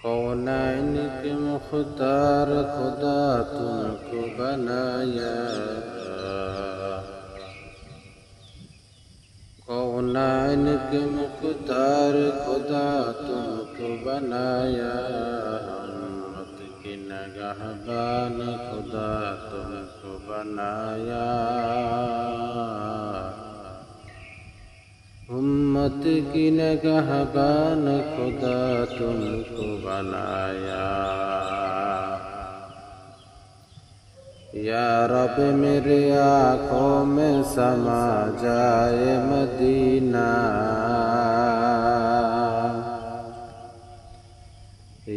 کونین کے مختار خدا تم کو بنایا، کونین کے مختار خدا تم کو بنایا، امت کی نگہبان خدا تم کو بنایا، امت کی نگہبان خدا تم کو بنایا۔ یا رب میرے آنکھوں میں سما جائے مدینہ،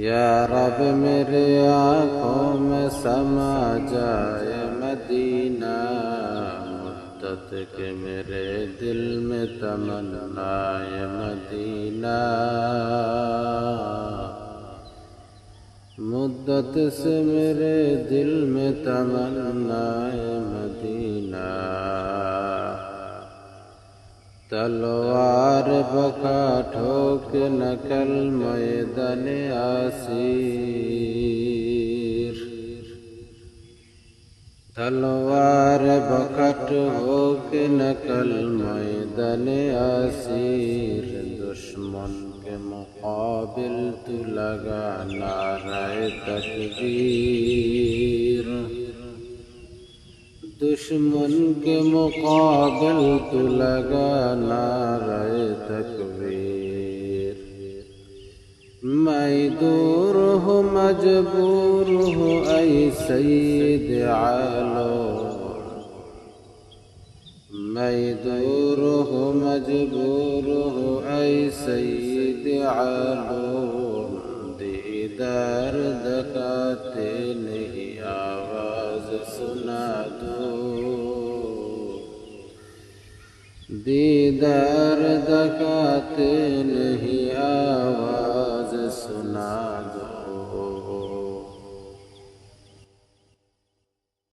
یا رب میرے آنکھوں میں سما جائے مدینہ، مدت کے میرے دل میں تمنا مدینہ، مدت سے میرے دل میں تمنا مدینہ، تلوار بکا ٹھوک نہ کلمہ دن اسیر، تلوار بکٹ ہو کے نہ کلمہ دن اسیر، دشمن کے مقابل تو لگا نعرہ تکبیر، دشمن کے مقابل تو لگا نعرہ تکبیر، میں دور ہوں مجبور ہوں اے سید عالم، میں دور ہوں مجبور ہوں اے سید عالم، دیدار دکھاتے نہیں آواز سنا دو، دیدار دکھاتے نہیں آواز